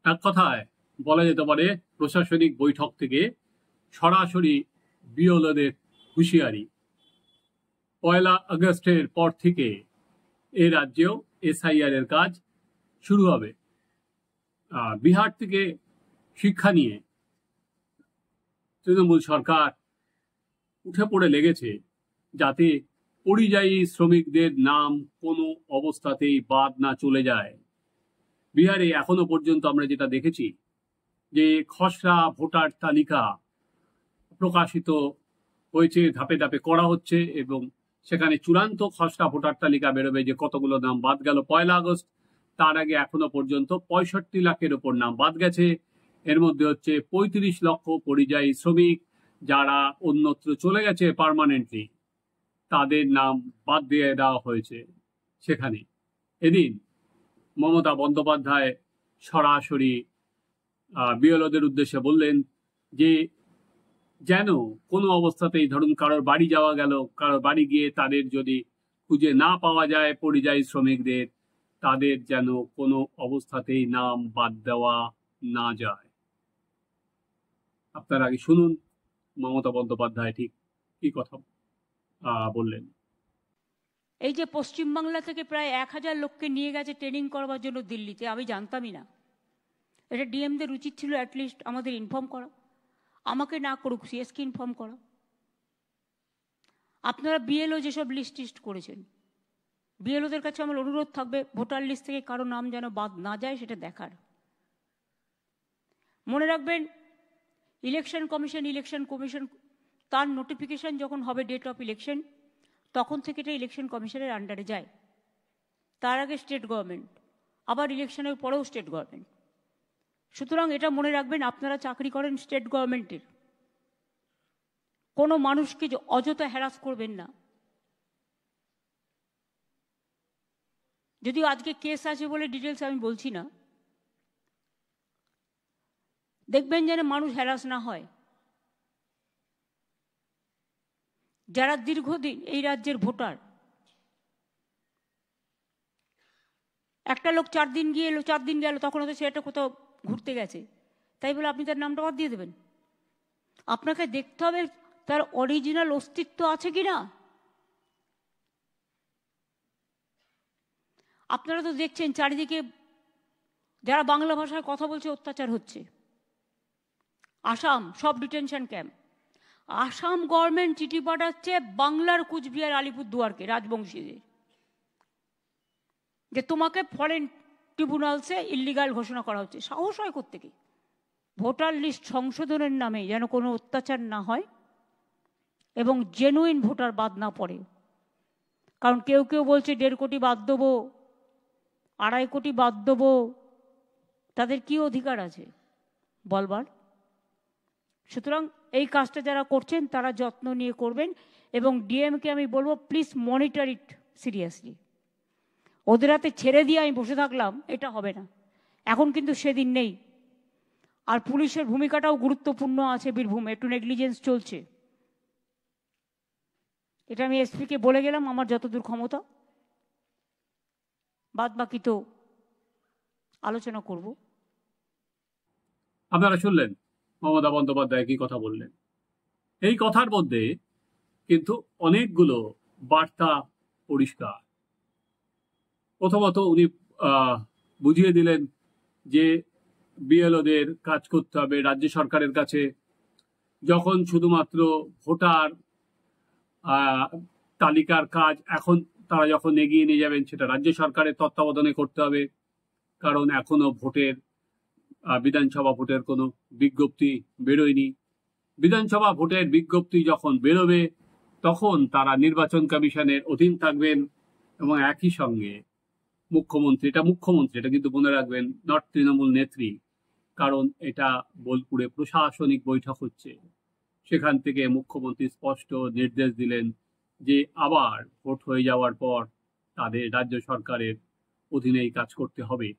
এক কথায় বলা যেতে পারে প্রশাসনিক বৈঠক থেকে সরাসরি বিএলওদের হুঁশিয়ারি। 1 আগস্টের পর থেকে এ রাজ্যেও এসআইআর এর কাজ শুরু হবে। বিহার থেকে শিক্ষা নিয়ে তৃণমূল সরকার উঠে পড়ে লেগেছে যাতে পরিযায়ী শ্রমিকদের নাম কোনো অবস্থাতেই বাদ না চলে যায়। বিহারে এখনো পর্যন্ত আমরা যেটা দেখেছি যে খসড়া ভোটার তালিকা প্রকাশিত হয়েছে, ধাপে ধাপে করা হচ্ছে এবং সেখানে চূড়ান্ত খসড়া ভোটার তালিকা বেরোবে যে কতগুলো নাম বাদ গেল 1 আগস্ট। তার আগে এখনো পর্যন্ত 65 লাখের ওপর নাম বাদ গেছে। এর মধ্যে হচ্ছে 35 লক্ষ পরিযায়ী শ্রমিক যারা অন্যত্র চলে গেছে পার্মানেন্টলি, তাদের নাম বাদ দিয়ে দেওয়া হয়েছে। সেখানে এদিন মমতা বন্দ্যোপাধ্যায় সরাসরি বিএলওদের উদ্দেশ্যে বললেন যে যেন কোনো অবস্থাতেই ধরুন কারোর বাড়ি যাওয়া গেল, কারোর বাড়ি গিয়ে তাদের যদি খুঁজে না পাওয়া যায় পরিযায়ী শ্রমিকদের, তাদের যেন কোনো অবস্থাতেই নাম বাদ দেওয়া না যায়। আপনার আগে শুনুন মমতা বন্দ্যোপাধ্যায় ঠিক কি কথা বললেন। এই যে পশ্চিমবাংলা থেকে প্রায় 1000 লোককে নিয়ে গেছে ট্রেনিং করবার জন্য দিল্লিতে, আমি জানতামই না। এটা ডিএমদের উচিত ছিল অ্যাটলিস্ট আমাদের ইনফর্ম করা, আমাকে না করুক সিএসকে ইনফর্ম করা। আপনারা বিএলও যেসব লিস্ট করেছেন, বিএলওদের কাছে আমার অনুরোধ থাকবে ভোটার লিস্ট থেকে কারো নাম যেন বাদ না যায় সেটা দেখার। মনে রাখবেন ইলেকশন কমিশন তার নোটিফিকেশন যখন হবে ডেট অফ ইলেকশন, তখন থেকে এটা ইলেকশন কমিশনের আন্ডারে যায়। তার আগে স্টেট গভর্নমেন্ট, আবার ইলেকশনের পরেও স্টেট গভর্নমেন্ট। সুতরাং এটা মনে রাখবেন, আপনারা চাকরি করেন স্টেট গভর্নমেন্টের, কোনো মানুষকে অযথা হ্যারাস করবেন না। যদিও আজকে কেস আছে বলে ডিটেলস আমি বলছি না, দেখবেন যেন মানুষ হ্যারাস না হয়। যারা দীর্ঘদিন এই রাজ্যের ভোটার, একটা লোক 4 দিন গিয়ে এলো, 4 দিন গেল, তখন হয়তো সেটা কোথাও ঘুরতে গেছে, তাই বলে আপনি তার নামটা বাদ দিয়ে দেবেন? আপনাকে দেখতে হবে তার অরিজিনাল অস্তিত্ব আছে কিনা। আপনারা তো দেখছেন চারিদিকে যারা বাংলা ভাষায় কথা বলছে অত্যাচার হচ্ছে। আসাম সব ডিটেনশন ক্যাম্প, আসাম গভর্নমেন্ট চিঠি পাঠাচ্ছে বাংলার কুচবিহার আলিপুরদুয়ারকে রাজবংশীদের যে তোমাকে ফরেন ট্রিব্যুনালসে ইল্লিগাল ঘোষণা করা হচ্ছে। সাহস হয় কোত্থেকে? ভোটার লিস্ট সংশোধনের নামে যেন কোনো অত্যাচার না হয় এবং জেনুইন ভোটার বাদ না পড়ে। কারণ কেউ কেউ বলছে 1.5 কোটি বাদ দেবো, 2.5 কোটি বাদ দেবো, তাদের কি অধিকার আছে বলবার? সুতরাং এই কাজটা যারা করছেন তারা যত্ন নিয়ে করবেন এবং ডিএমকে আমি বলবো প্লিজ মনিটর ইট সিরিয়াসলি। ওদের হাতে ছেড়ে দিয়ে আমি বসে থাকলাম, এটা হবে না। এখন কিন্তু সেদিন নেই। আর পুলিশের ভূমিকাটাও গুরুত্বপূর্ণ আছে বীরভূমে, একটু নেগলিজেন্স চলছে। এটা আমি এসপিকে বলে গেলাম আমার যতদূর ক্ষমতা, বাদ বাকি তো আলোচনা করব। আপনারা শুনলেন মমতা বন্দ্যোপাধ্যায় কি কথা বললেন। এই কথার মধ্যে কিন্তু অনেকগুলো বার্তা পরিষ্কার। প্রথমত উনি বুঝিয়ে দিলেন যে বিএলওদের কাজ করতে হবে রাজ্য সরকারের কাছে। যখন শুধুমাত্র ভোটার তালিকার কাজ এখন তারা যখন এগিয়ে নিয়ে যাবেন, সেটা রাজ্য সরকারের তত্ত্বাবধানে করতে হবে। কারণ এখনো বিধানসভা ভোটের কোনো বিজ্ঞপ্তি বেরোয়নি। বিধানসভা ভোটের বিজ্ঞপ্তি যখন বেরোবে তখন তারা নির্বাচন কমিশনের অধীন থাকবেন এবং একই সঙ্গে মুখ্যমন্ত্রী, এটা কিন্তু মনে রাখবেন, নট তৃণমূল নেত্রী, কারণ এটা বোলপুরে প্রশাসনিক বৈঠক হচ্ছে। সেখান থেকে মুখ্যমন্ত্রী স্পষ্ট নির্দেশ দিলেন যে আবার ভোট হয়ে যাওয়ার পর তাদের রাজ্য সরকারের অধীনেই কাজ করতে হবে।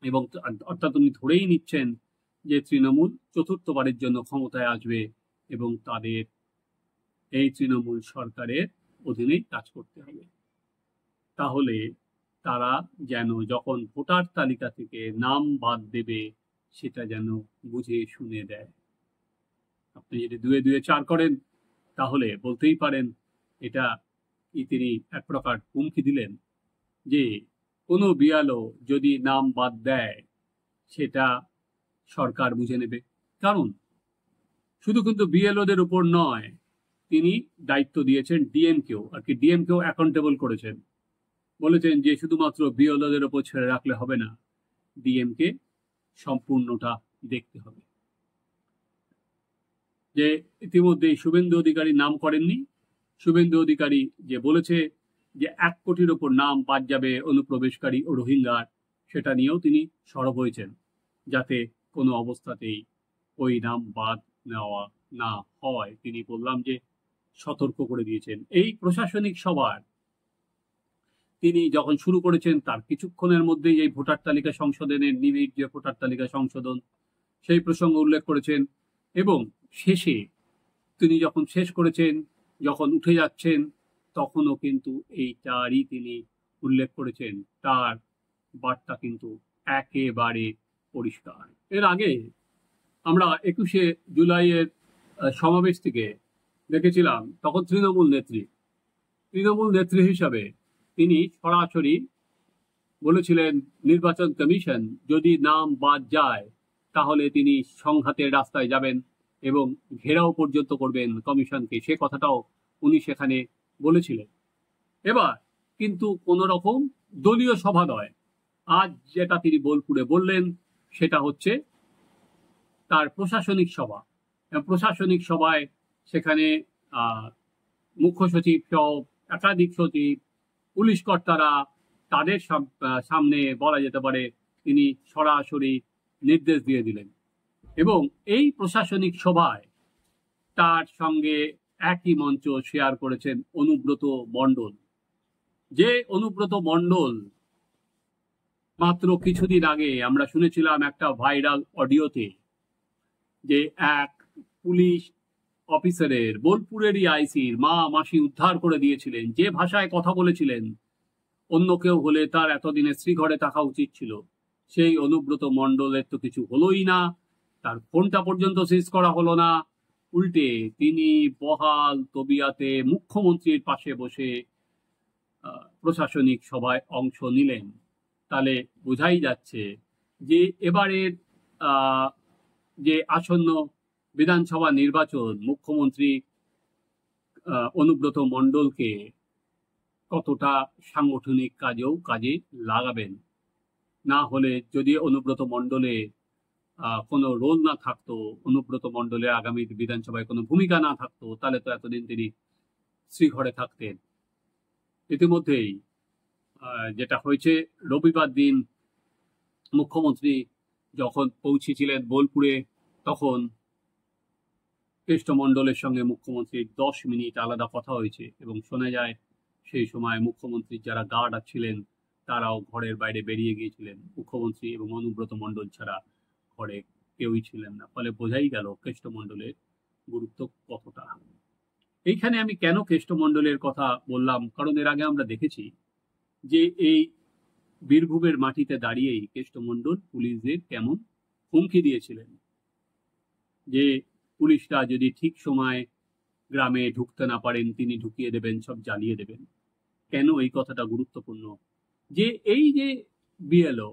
এবং অর্থাৎ উনি ধরেই নিচ্ছেন যে তৃণমূল চতুর্থবারের জন্য ক্ষমতায় আসবে এবং তাদের এই তৃণমূল সরকারের অধীনেই কাজ করতে হবে। তাহলে তারা যেন যখন ভোটার তালিকা থেকে নাম বাদ দেবে সেটা যেন বুঝে শুনে দেয়। আপনি যদি 2-2 4 করেন তাহলে বলতেই পারেন এটা কি তিনি এক প্রকার হুমকি দিলেন যে কোনো বিয়ালও যদি নাম বাদ দেয় সেটা সরকার বুঝে নেবে। কারণ শুধু কিন্তু বিএলওদের উপর নয়, তিনি দায়িত্ব দিয়েছেন ডিএমকেও, আর কি ডিএমকেও অ্যাকাউন্টেবল করেছেন, বলেছেন যে শুধুমাত্র বিএলওদের উপর ছেড়ে রাখলে হবে না, ডিএমকে সম্পূর্ণটা দেখতে হবে। যে ইতিমধ্যেই শুভেন্দু অধিকারী নাম করেননি, শুভেন্দু অধিকারী যে বলেছে যে 1 কোটির ওপর নাম বাদ যাবে অনুপ্রবেশকারী ও রোহিঙ্গার, সেটা নিয়েও তিনি সরব হয়েছেন যাতে কোনো অবস্থাতেই ওই নাম বাদ নেওয়া না হয়। তিনি বললাম যে সতর্ক করে দিয়েছেন। এই প্রশাসনিক সভার তিনি যখন শুরু করেছেন তার কিছুক্ষণের মধ্যেই এই ভোটার তালিকা সংশোধনের নিবিড় যে ভোটার তালিকা সংশোধন সেই প্রসঙ্গ উল্লেখ করেছেন, এবং শেষে তিনি যখন শেষ করেছেন, যখন উঠে যাচ্ছেন, তখনও কিন্তু এইটারই তিনি উল্লেখ করেছেন। তার বার্তা কিন্তু একেবারে পরিষ্কার। এর আগে আমরা 21শে জুলাইয়ের সমাবেশ থেকে দেখেছিলাম, তখন তৃণমূল নেত্রী হিসাবে তিনি সরাসরি বলেছিলেন নির্বাচন কমিশন যদি নাম বাদ যায় তাহলে তিনি সংঘাতের রাস্তায় যাবেন এবং ঘেরাও পর্যন্ত করবেন কমিশনকে, সে কথাটাও উনি সেখানে বলেছিলেন। এবার কিন্তু কোনো রকম দলীয় সভা নয়, আজ যেটা তিনি বোলপুরে বললেন সেটা হচ্ছে তার প্রশাসনিক সভা। প্রশাসনিক সভায় সেখানে মুখ্য সচিব সহ একাধিক সচিব, পুলিশ কর্তারা, তাদের সামনে বলা যেতে পারে তিনি সরাসরি নির্দেশ দিয়ে দিলেন। এবং এই প্রশাসনিক সভায় তার সঙ্গে একই মঞ্চ শেয়ার করেছেন অনুব্রত মণ্ডল। যে অনুব্রত মণ্ডল মাত্র কিছুদিন আগে আমরা শুনেছিলাম একটা ভাইরাল অডিওতে যে এক পুলিশ অফিসারের, বোলপুরেরই আইসির মা মাসি উদ্ধার করে দিয়েছিলেন, যে ভাষায় কথা বলেছিলেন অন্য কেউ হলে তার এতদিনে শ্রীঘরে থাকা উচিত ছিল। সেই অনুব্রত মণ্ডলের তো কিছু হলোই না, তার ফোনটা পর্যন্ত সিজ করা হলো না, উল্টে তিনি বহাল তবিয়াতে মুখ্যমন্ত্রীর পাশে বসে প্রশাসনিক সভায় অংশ নিলেন। তাহলে বোঝাই যাচ্ছে যে এবারের যে আসন্ন বিধানসভা নির্বাচন মুখ্যমন্ত্রী অনুব্রত মণ্ডলকে কতটা সাংগঠনিক কাজে লাগাবেন। না হলে যদি অনুব্রত মণ্ডলে কোনো রোল না থাকতো, অনুব্রত মণ্ডলের আগামী বিধানসভায় কোনো ভূমিকা না থাকতো, তাহলে তো এতদিন তিনি শ্রীঘরে থাকতেন। ইতিমধ্যেই যেটা হয়েছে, রবিবার দিন মুখ্যমন্ত্রী যখন পৌঁছেছিলেন বোলপুরে, তখন কেষ্টমণ্ডলের সঙ্গে মুখ্যমন্ত্রীর 10 মিনিট আলাদা কথা হয়েছে এবং শোনা যায় সেই সময় মুখ্যমন্ত্রীর যারা গার্ড ছিলেন তারাও ঘরের বাইরে বেরিয়ে গিয়েছিলেন, মুখ্যমন্ত্রী এবং অনুব্রত মণ্ডল ছাড়া ঘরে কেউই ছিলেন না। ফলে বোঝাই গেল কেষ্টমণ্ডলের গুরুত্ব কতটা। এইখানে আমি কেন কেষ্টমণ্ডলের কথা বললাম, কারণ এর আগে আমরা দেখেছি যে এই বীরভূমের মাটিতে দাঁড়িয়েই কেষ্টমণ্ডল পুলিশদের কেমন হুমকি দিয়েছিলেন যে পুলিশরা যদি ঠিক সময় গ্রামে ঢুকতে না পারেন তিনি ঢুকিয়ে দেবেন, সব জ্বালিয়ে দেবেন। কেন এই কথাটা গুরুত্বপূর্ণ, যে এই যে বিএলও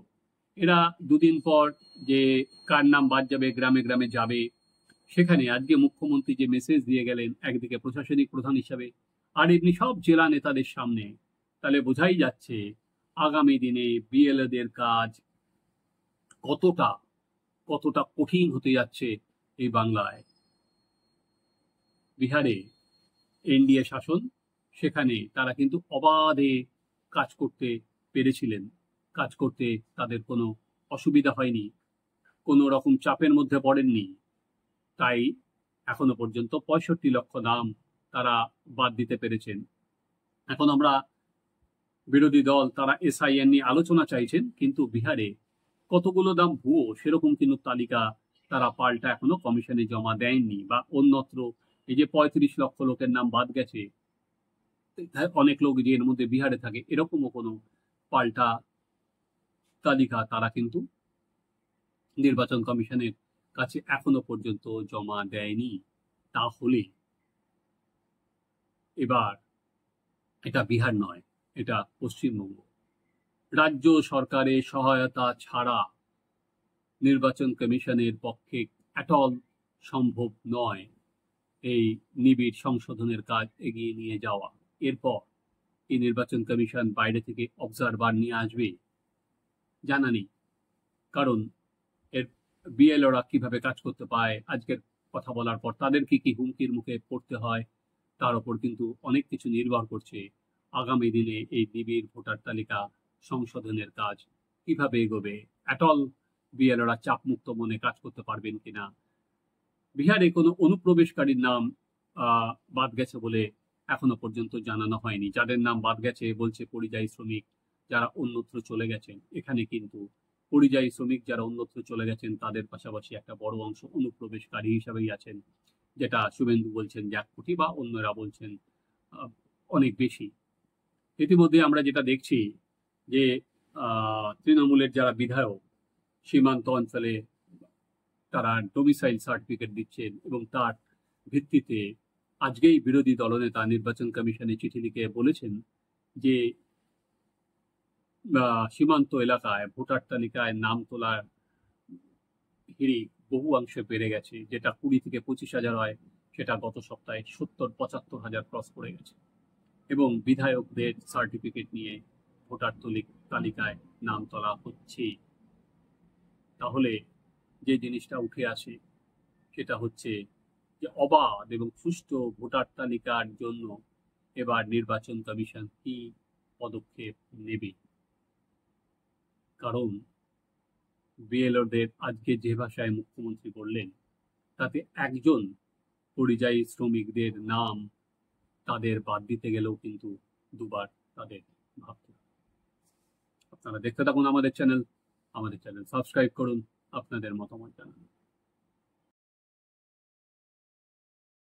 এরা দুদিন পর যে কার নাম বাদ যাবে গ্রামে গ্রামে যাবে, সেখানে আজকে মুখ্যমন্ত্রী যে মেসেজ দিয়ে গেলেন একদিকে প্রশাসনিক প্রধান হিসাবে আর এমনি সব জেলা নেতাদের সামনে, তাহলে বোঝাই যাচ্ছে আগামী দিনে বিএলওদের কাজ কতটা কঠিন হতে যাচ্ছে এই বাংলায়। বিহারে এনডিএ শাসন, সেখানে তারা কিন্তু অবাধে কাজ করতে পেরেছিলেন, কাজ করতে তাদের কোনো অসুবিধা হয়নি, কোনো রকম চাপের মধ্যে পড়েননি। তাই এখনো পর্যন্ত 65 লক্ষ নাম তারা বাদ দিতে পেরেছেন। এখন আমরা বিরোধী দল তারা এসআইএন নিয়ে আলোচনা চাইছেন, কিন্তু বিহারে কতগুলো নাম ভুয়ো সেরকম কিন্তু তালিকা তারা পাল্টা এখনো কমিশনে জমা দেয়নি, বা অন্যত্র এই যে 35 লক্ষ লোকের নাম বাদ গেছে, অনেক লোক যে এর মধ্যে বিহারে থাকে এরকমও কোনো পাল্টা তালিকা তারা কিন্তু নির্বাচন কমিশনের কাছে এখনো পর্যন্ত জমা দেয়নি। তাহলে এবার এটা বিহার নয়, এটা পশ্চিমবঙ্গ। রাজ্য সরকারের সহায়তা ছাড়া নির্বাচন কমিশনের পক্ষে অ্যাটল সম্ভব নয় এই নিবিড় সংশোধনের কাজ এগিয়ে নিয়ে যাওয়া। এরপর এই নির্বাচন কমিশন বাইরে থেকে অবজারভার নিয়ে আসবে জানা নেই, কারণ এর বিএলওরা কিভাবে কাজ করতে পায়, আজকের কথা বলার পর তাদের কি কি হুমকির মুখে পড়তে হয়, তার উপর কিন্তু অনেক কিছু নির্ভর করছে আগামী দিনে এই নিবিড় ভোটার তালিকা সংশোধনের কাজ কিভাবে এগোবে, অ্যাটল বিএলওরা চাপমুক্ত মনে কাজ করতে পারবেন কিনা। বিহারে কোনো অনুপ্রবেশকারীর নাম বাদ গেছে বলে এখনো পর্যন্ত জানানো হয়নি। যাদের নাম বাদ গেছে বলছে পরিযায়ী শ্রমিক যারা অন্যত্র চলে গেছেন। এখানে কিন্তু পরিযায়ী শ্রমিক যারা অন্যত্র চলে গেছেন তাদের পাশাপাশি একটা বড় অংশ অনুপ্রবেশকারী হিসাবেই আছেন, যেটা শুভেন্দু বলছেন 1 কোটি বা অন্যরা বলছেন অনেক বেশি। ইতিমধ্যে আমরা যেটা দেখছি যে তৃণমূলের যারা বিধায়ক সীমান্ত অঞ্চলে তারা ডোমিসাইল সার্টিফিকেট দিচ্ছেন এবং তার ভিত্তিতে আজকেই বিরোধী দলনেতা নির্বাচন কমিশনে চিঠি লিখে বলেছেন যে সীমান্ত এলাকায় ভোটার তালিকায় নাম তোলার হিড়িক বহু অংশে বেড়ে গেছে। যেটা 20 থেকে 25,000 হয় সেটা গত সপ্তাহে 70-75,000 ক্রস করে গেছে এবং বিধায়কদের সার্টিফিকেট নিয়ে ভোটার তালিকায় নাম তোলা হচ্ছে। তাহলে যে জিনিসটা উঠে আসে সেটা হচ্ছে যে অবাধ এবং সুষ্ঠু ভোটার তালিকার জন্য এবার নির্বাচন কমিশন কি পদক্ষেপ নেবে। কারণ বিএলওদের আজকে যে ভাষায় মুখ্যমন্ত্রী বললেন তাতে একজন পরিযায়ী শ্রমিকদের নাম তাদের বাদ দিতে গেলেও কিন্তু দুবার তাদের ভাবতে হবে। আপনারা দেখতে থাকুন আমাদের চ্যানেল সাবস্ক্রাইব করুন, আপনাদের মতামত জানান।